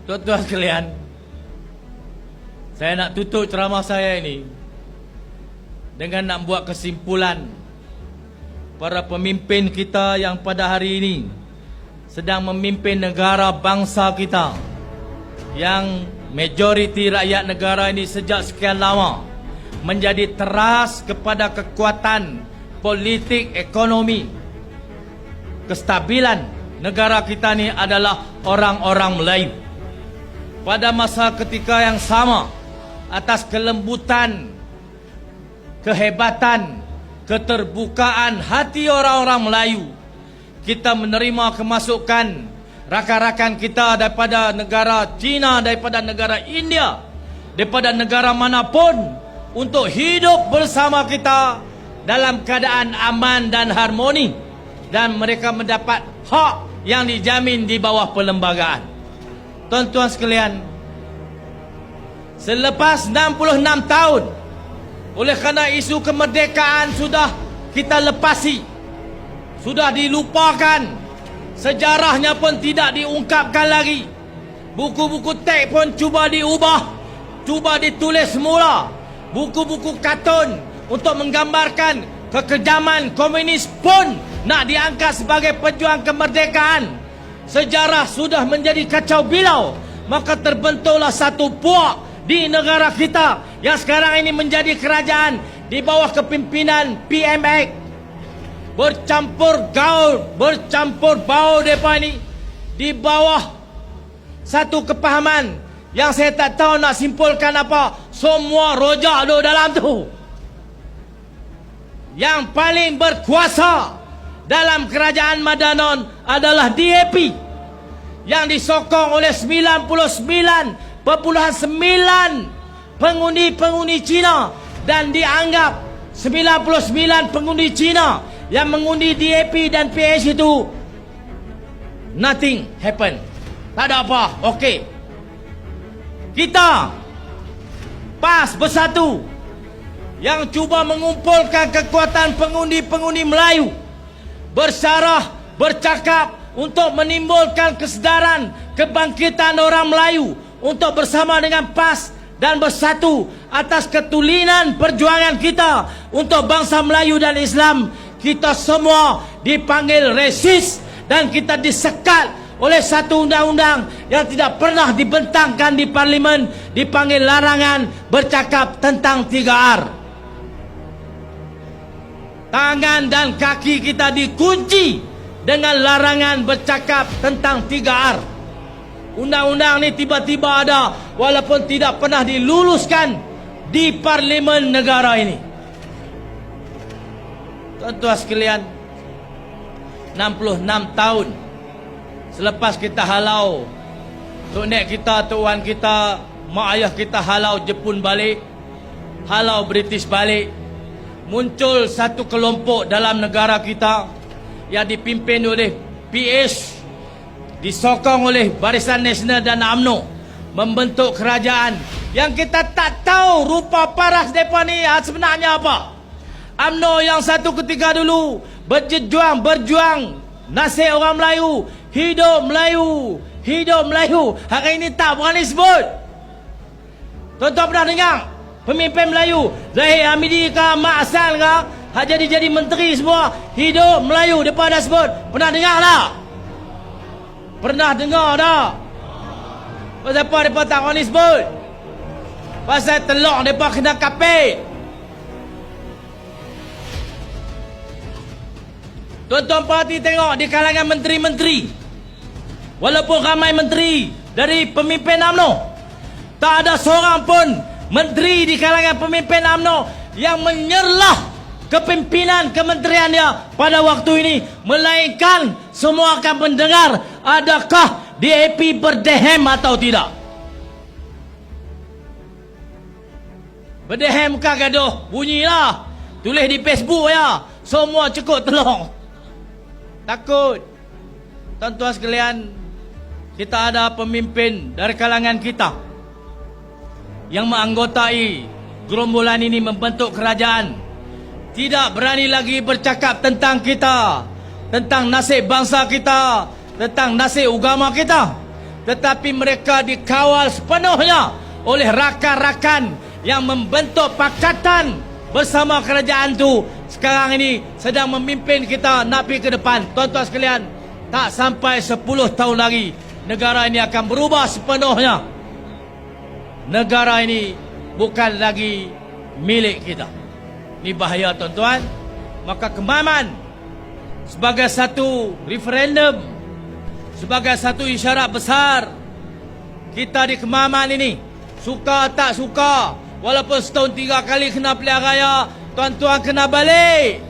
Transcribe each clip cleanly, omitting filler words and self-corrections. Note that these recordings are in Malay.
Tuan-tuan sekalian, saya nak tutup ceramah saya ini dengan nak buat kesimpulan para pemimpin kita yang pada hari ini sedang memimpin negara bangsa kita, yang majoriti rakyat negara ini sejak sekian lama menjadi teras kepada kekuatan politik, ekonomi, kestabilan negara kita ni adalah orang-orang Melayu. Pada masa ketika yang sama, atas kelembutan, kehebatan, keterbukaan hati orang-orang Melayu, kita menerima kemasukan rakan-rakan kita daripada negara China, daripada negara India, daripada negara manapun untuk hidup bersama kita dalam keadaan aman dan harmoni, dan mereka mendapat hak yang dijamin di bawah perlembagaan. Tuan-tuan sekalian, selepas 66 tahun, oleh kerana isu kemerdekaan sudah kita lepasi, sudah dilupakan, sejarahnya pun tidak diungkapkan lagi, buku-buku teks pun cuba diubah, cuba ditulis semula, buku-buku kartun untuk menggambarkan kekejaman komunis pun nak diangkat sebagai pejuang kemerdekaan. Sejarah sudah menjadi kacau bilau, maka terbentuklah satu puak di negara kita yang sekarang ini menjadi kerajaan di bawah kepimpinan PMX. Bercampur gaul, bercampur bau mereka ini di bawah satu kepahaman yang saya tak tahu nak simpulkan apa. Semua rojak ada dalam tu. Yang paling berkuasa dalam kerajaan Madanon adalah DAP, yang disokong oleh 99.9 pengundi-pengundi Cina, dan dianggap 99 pengundi Cina yang mengundi DAP dan PH itu nothing happen, tak ada apa, okey. Kita PAS Bersatu yang cuba mengumpulkan kekuatan pengundi-pengundi Melayu, bersyarah, bercakap untuk menimbulkan kesedaran, kebangkitan orang Melayu untuk bersama dengan PAS dan bersatu atas ketulinan perjuangan kita untuk bangsa Melayu dan Islam. Kita semua dipanggil resis dan kita disekat oleh satu undang-undang yang tidak pernah dibentangkan di parlimen, dipanggil larangan bercakap tentang 3R. Tangan dan kaki kita dikunci dengan larangan bercakap tentang 3R. Undang-undang ni tiba-tiba ada walaupun tidak pernah diluluskan di parlimen negara ini. Tuan-tuan sekalian, 66 tahun selepas kita halau tok nek kita, tok wan kita, mak ayah kita halau Jepun balik, halau British balik, muncul satu kelompok dalam negara kita yang dipimpin oleh PH, disokong oleh Barisan Nasional dan UMNO, membentuk kerajaan yang kita tak tahu rupa paras mereka ni sebenarnya apa. UMNO yang satu ketika dulu berjuang nasib orang Melayu, hidup Melayu, hidup Melayu, hari ini tak berani sebut. Tuan-tuan pernah dengar pemimpin Melayu, Zahid Hamidi ke Mak Hassan ke, hak jadi menteri semua, hidup Melayu, mereka dah sebut. Pernah dengar tak? Pernah dengar tak? Pasal apa mereka tak berani sebut? Pasal telok mereka kena kapit. Tuan-tuan perhati tengok di kalangan menteri-menteri, walaupun ramai menteri dari pemimpin UMNO, tak ada seorang pun menteri di kalangan pemimpin UMNO yang menyerlah kepimpinan kementeriannya pada waktu ini, melainkan semua akan mendengar adakah DAP berdehem atau tidak. Berdehem kah gaduh? Bunyilah, tulis di Facebook ya, semua cukup telong. Takut. Tuan-tuan sekalian, kita ada pemimpin dari kalangan kita yang menganggotai gerombolan ini membentuk kerajaan, tidak berani lagi bercakap tentang kita, tentang nasib bangsa kita, tentang nasib agama kita. tetapi mereka dikawal sepenuhnya oleh rakan-rakan yang membentuk pakatan bersama kerajaan tu. Sekarang ini sedang memimpin kita nak pergi ke depan. Tuan-tuan sekalian, tak sampai 10 tahun lagi negara ini akan berubah sepenuhnya. Negara ini bukan lagi milik kita. Ini bahaya, tuan-tuan. Maka Kemaman sebagai satu referendum, sebagai satu isyarat besar, kita di Kemaman ini, suka tak suka, walaupun setahun 3 kali kena pilihan raya, tuan-tuan kena balik.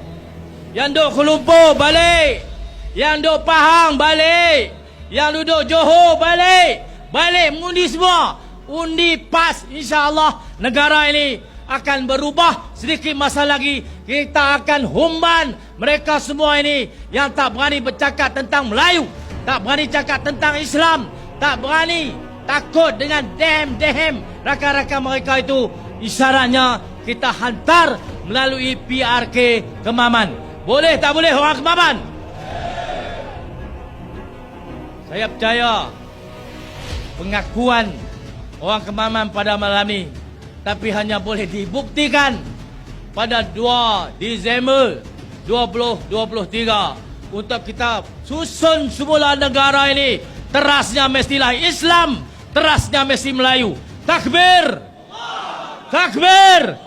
Yang duduk Kuala Lumpur balik, yang duduk Pahang balik, yang duduk Johor balik. Balik mengundi semua. Undi PAS, insya-Allah negara ini akan berubah. Sedikit masa lagi kita akan humban mereka semua ini yang tak berani bercakap tentang Melayu, tak berani cakap tentang Islam, tak berani, takut dengan dehem rakan-rakan mereka itu. Isyaratnya kita hantar melalui PRK Kemaman. Boleh tak boleh orang Kemaman? Saya percaya pengakuan orang Kemaman pada malam ini tapi hanya boleh dibuktikan pada 2 Disember 2023 untuk kita susun semula negara ini. Terasnya mestilah Islam, terasnya mesti Melayu. Takbir! Takbir!